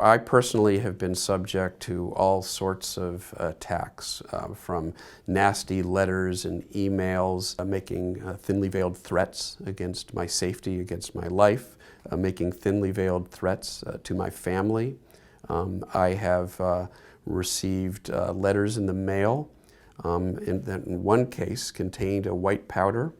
I personally have been subject to all sorts of attacks, from nasty letters and emails, making thinly veiled threats against my safety, against my life, making thinly veiled threats to my family. I have received letters in the mail that in one case contained a white powder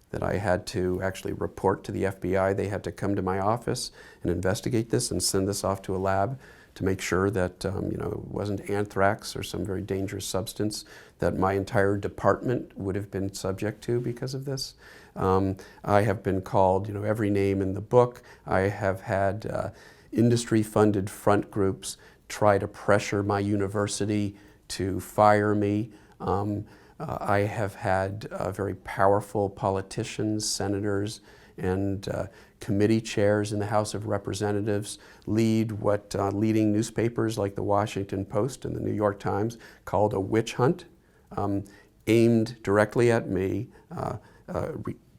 that I had to actually report to the FBI. They had to come to my office and investigate this and send this off to a lab to make sure that it wasn't anthrax or some very dangerous substance that my entire department would have been subject to because of this. I have been called every name in the book. I have had industry-funded front groups try to pressure my university to fire me. I have had very powerful politicians, senators, and committee chairs in the House of Representatives lead what leading newspapers like the Washington Post and the New York Times called a witch hunt, aimed directly at me,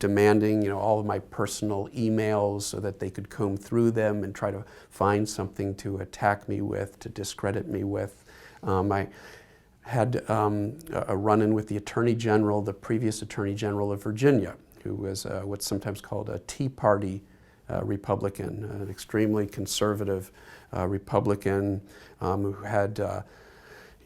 demanding all of my personal emails so that they could comb through them and try to find something to attack me with, to discredit me with. I had a run-in with the Attorney General, the previous Attorney General of Virginia, who was what's sometimes called a Tea Party Republican, an extremely conservative Republican who had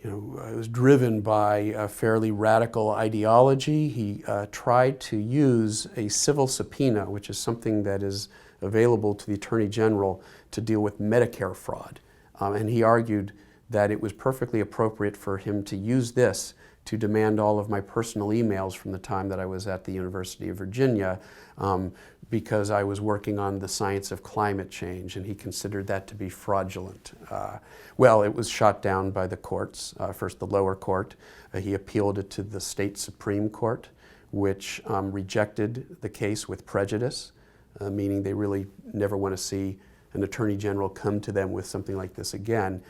was driven by a fairly radical ideology. He tried to use a civil subpoena, which is something that is available to the Attorney General to deal with Medicare fraud. And he argued that it was perfectly appropriate for him to use this to demand all of my personal emails from the time that I was at the University of Virginia because I was working on the science of climate change, and he considered that to be fraudulent. Well, it was shot down by the courts, first the lower court. He appealed it to the state Supreme Court, which rejected the case with prejudice, meaning they really never want to see an attorney general come to them with something like this again.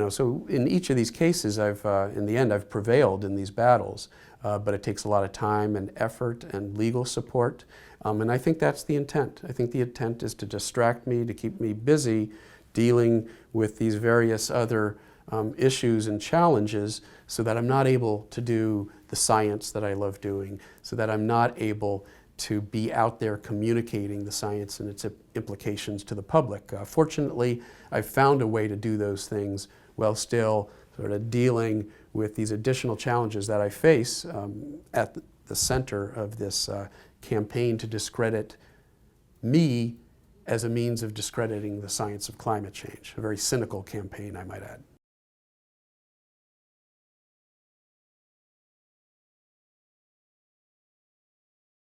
So in each of these cases, in the end, I've prevailed in these battles, but it takes a lot of time and effort and legal support, and I think that's the intent. I think the intent is to distract me, to keep me busy dealing with these various other issues and challenges so that I'm not able to do the science that I love doing, so that I'm not able to be out there communicating the science and its implications to the public. Fortunately, I've found a way to do those things while still sort of dealing with these additional challenges that I face at the center of this campaign to discredit me as a means of discrediting the science of climate change. A very cynical campaign, I might add.